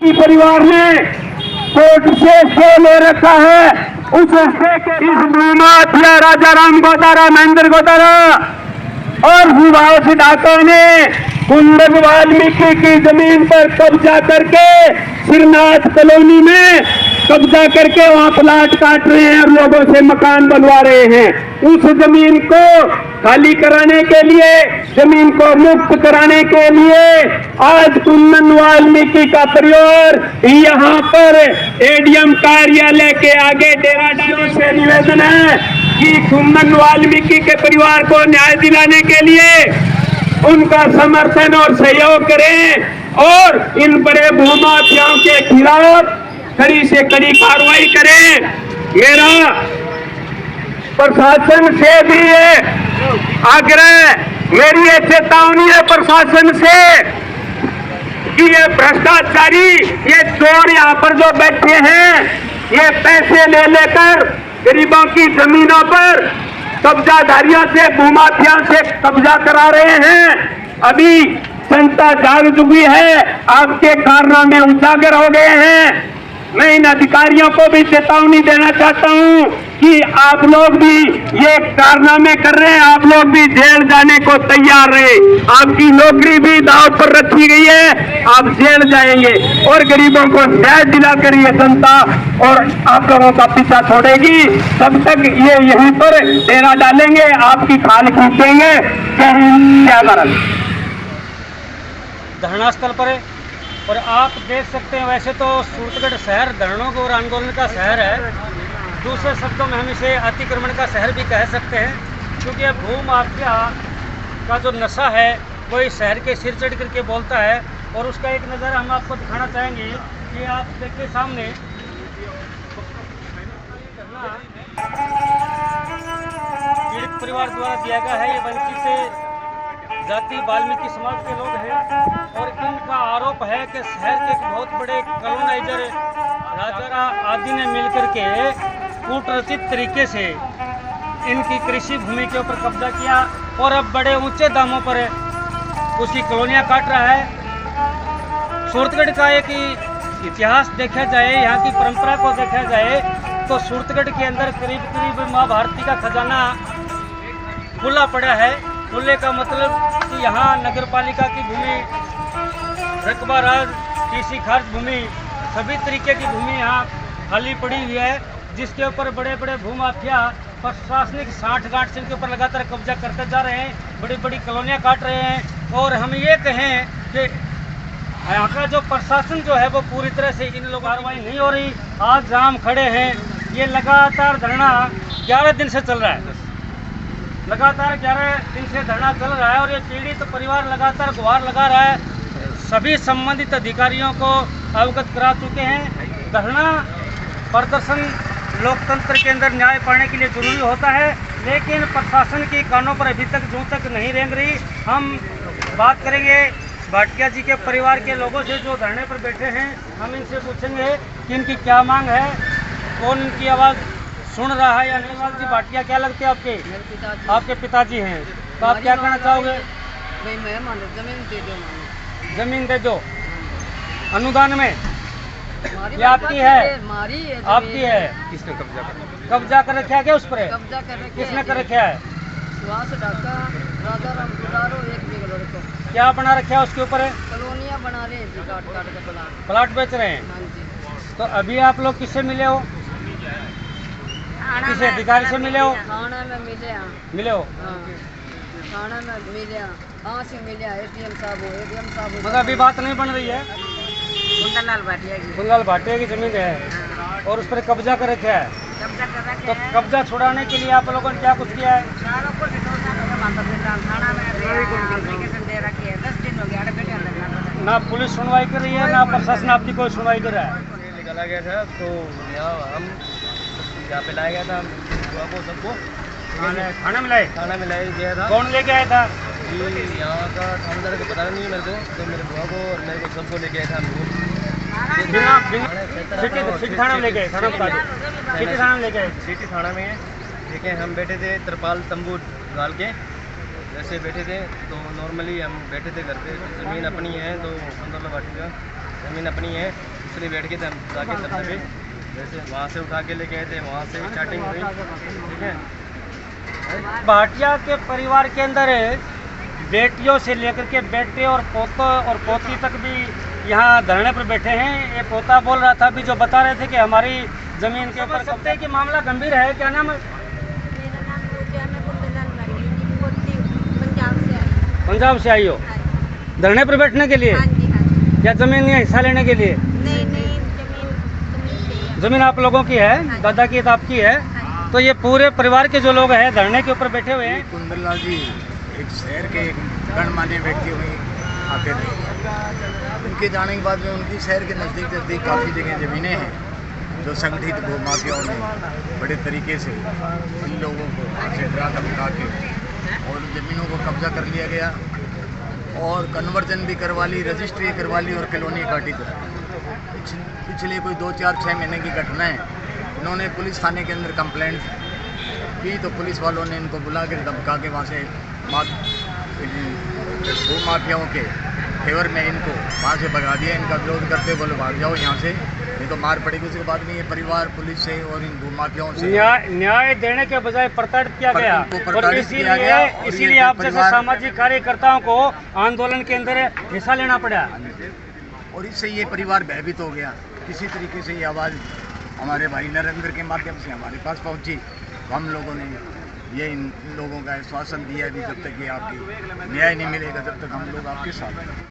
परिवार ने कोर्ट से स्टे ले रखा है। उस स्टे के इस भूमाफिया राजा राम गोतारा, महेंद्र गोतारा और सुभाष ढाका ने कुंदन वाल्मीकि की जमीन पर कब्जा करके श्रीनाथ कॉलोनी में कब्जा करके वहां प्लाट काट रहे हैं और लोगों से मकान बनवा रहे हैं। उस जमीन को खाली कराने के लिए, जमीन को मुक्त कराने के लिए आज कुंदन वाल्मीकि का परिवार यहाँ पर एडीएम कार्यालय के आगे डेरा डालने से निवेदन है कि कुंदन वाल्मीकि के परिवार को न्याय दिलाने के लिए उनका समर्थन और सहयोग करें और इन बड़े भूमाफियाओं के खिलाफ कड़ी से कड़ी कार्रवाई करें। मेरा प्रशासन से भी है आग्रह, मेरी ये चेतावनी है प्रशासन से कि ये भ्रष्टाचारी, ये चोर यहाँ पर जो बैठे हैं, ये पैसे ले लेकर गरीबों की जमीनों पर कब्जाधारियों से, भूमाफिया से कब्जा करा रहे हैं। अभी जनता जाग चुकी है, आपके कारनामे उजागर हो गए हैं। मैं इन अधिकारियों को भी चेतावनी देना चाहता हूं कि आप लोग भी ये कारनामे कर रहे हैं, आप लोग भी जेल जाने को तैयार रहे। आपकी नौकरी भी दांव पर रखी गई है, आप जेल जाएंगे और गरीबों को न्याय दिलाकर ये जनता और आप लोगों का पीछा छोड़ेगी। तब तक ये यहीं पर डेरा डालेंगे, आपकी खाल खींचेंगे। जय हिंद, जय भारत। धरना स्थल पर है और आप देख सकते हैं, वैसे तो सूरतगढ़ शहर धरनों और आंदोलन का शहर है। दूसरे शब्दों में हम इसे अतिक्रमण का शहर भी कह सकते हैं, क्योंकि यह भूमाफिया का जो नशा है वो इस शहर के सिर चढ़ करके बोलता है। और उसका एक नज़ारा हम आपको दिखाना चाहेंगे कि आप देखिए सामने पीड़ित परिवार द्वारा दिया गया है। ये वंचित जाति वाल्मीकि समाज के लोग हैं और इनका आरोप है कि शहर के एक बहुत बड़े कॉलोनाइजर राजा आदि ने मिलकर के कूटरचित तरीके से इनकी कृषि भूमि के ऊपर कब्जा किया और अब बड़े ऊंचे दामों पर उसकी कॉलोनियां काट रहा है। सूरतगढ़ का एक इतिहास देखा जाए, यहाँ की परंपरा को देखा जाए तो सूरतगढ़ के अंदर करीब करीब माँ भारती का खजाना खुला पड़ा है। खुले का मतलब कि यहाँ नगर पालिका की भूमि, रकबा राज, कृषि खास भूमि, सभी तरीके की भूमि यहाँ खाली पड़ी हुई है, जिसके ऊपर बड़े बड़े भूमाफिया प्रशासनिक साठ गांठ से इनके ऊपर लगातार कब्जा करते जा रहे हैं, बड़ी बड़ी कॉलोनियाँ काट रहे हैं। और हम ये कहें कि यहाँ का जो प्रशासन जो है वो पूरी तरह से इन लोगों कार्रवाई नहीं हो रही। आज जहाँ हम खड़े हैं, ये लगातार धरना 11 दिन से चल रहा है, लगातार 11 दिन से धरना चल रहा है और ये पीड़ित परिवार लगातार गुहार लगा रहा है। सभी संबंधित अधिकारियों को अवगत करा चुके हैं। धरना प्रदर्शन लोकतंत्र के अंदर न्याय पाने के लिए जरूरी होता है, लेकिन प्रशासन की कानों पर अभी तक जूं तक नहीं रेंग रही। हम बात करेंगे भाटिया जी के परिवार के लोगों से जो धरने पर बैठे हैं। हम इनसे पूछेंगे कि इनकी क्या मांग है, कौन इनकी आवाज़ सुन रहा है या नहीं। लाल जी भाटिया क्या लगते हैं आपके? आपके पिताजी हैं, तो आप क्या कहना चाहोगे? जमीन दे दो अनुदान में, ये आपकी है, आपकी है। किसने कब्जा कर रखा है? क्या उस पर किसने कर रखा है? राजा राम गुजारो एक भी लड़को क्या बना रखा है उसके ऊपर? कॉलोनियां बना रहे हैं, काट काट के प्लाट बेच रहे हैं। हाँ जी। तो अभी आप लोग किससे मिले हो? किसी अधिकारी से मिले हो? थाना में मिले। मिले हो? हाँ, थाना में मिले, कहाँ से मिले? एडीएम साहब। मतलब अभी बात नहीं बन रही है? कुंदनलाल भाटिया की। कुंदनलाल भाटिया की जमीन है और उस पर कब्जा कर रखा है। तो कब्जा छुड़ाने के लिए आप लोगों ने क्या कुछ किया है? ना पुलिस सुनवाई कर रही है, ना प्रशासन आपकी कोई सुनवाई कर रहा है। निकाला गया था तो यहाँ पे लाया गया था बुआ को, सबको थाना में लाए? थाना में लाया गया था। कौन लेके आया था? यहाँ का थानेदार को पता नहीं है मेरे को, तो मेरे बुआ को और मेरे को सबको लेके आया था। सिटी थाना में लेके आए? थाना बता दो, सिटी थाना में लेके आए? सिटी थाना में है। ठीक है, हम बैठे थे तिरपाल तंबू डाल के, जैसे बैठे थे तो नॉर्मली हम बैठे थे घर पे। ज़मीन अपनी है तो कुंदनलाल भाटिया ज़मीन अपनी है, इसलिए बैठ के थे हम जाके सबसे भी जैसे वहाँ से उठा के लेके आए थे, वहाँ से स्टार्टिंग हुई। ठीक है, भाटिया के परिवार के अंदर बेटियों से लेकर के बेटे और पोतों और पोती तक भी यहाँ धरने पर बैठे हैं। ये पोता बोल रहा था अभी, जो बता रहे थे कि हमारी ज़मीन के ऊपर सकते हैं कि मामला गंभीर है। क्या नाम है? मेरा नाम पूजा, मैं कुंदलाल वाली हूँ, पोती पंजाब से आई। पंजाब से आई हो धरने पर बैठने के लिए हाँ जी, हाँ जी। या ज़मीन में हिस्सा लेने के लिए? नहीं नहीं, जमीन से है। ज़मीन आप लोगों की है, दादा की तो आपकी है। हाँ तो ये पूरे परिवार के जो लोग हैं धरने के ऊपर बैठे हुए हैं। कुंदलाल जी एक शहर के गणमान्य व्यक्ति हुए आते थे। उनके जाने के बाद में उनकी शहर के नज़दीक काफ़ी जगह ज़मीनें हैं जो संगठित भूमाफियाओं ने बड़े तरीके से इन लोगों को से डरा धमका के और ज़मीनों को कब्जा कर लिया गया और कन्वर्जन भी करवा ली, रजिस्ट्री करवा ली और कॉलोनी काटी कर। पिछले कोई 2-4-6 महीने की घटना है। इन्होंने पुलिस थाने के अंदर कंप्लेंट की तो पुलिस वालों ने इनको बुला कर धमका के वहाँ से भूमाफियाओं के फेवर में इनको वहाँ से भगा दिया। इनका विरोध करते बोले भाग जाओ यहाँ से, नहीं तो मार पड़ेगी। उसके बाद में ये परिवार पुलिस से और इन भूमाफियाओं से न्याय देने के बजाय प्रताड़ित किया गया इनको और प्रताड़ित किया गया और इसीलिए ये आप जैसे परिवार- सामाजिक कार्यकर्ताओं को आंदोलन के अंदर हिस्सा लेना पड़ा। और इससे ये परिवार भयभीत हो गया। किसी तरीके से ये आवाज़ हमारे भाई नरेंद्र के माध्यम से हमारे पास पहुंची तो हम लोगों ने ये इन लोगों का आश्वासन दिया है कि जब तक ये आपकी न्याय नहीं मिलेगा तब तक हम लोग आपके साथ हैं।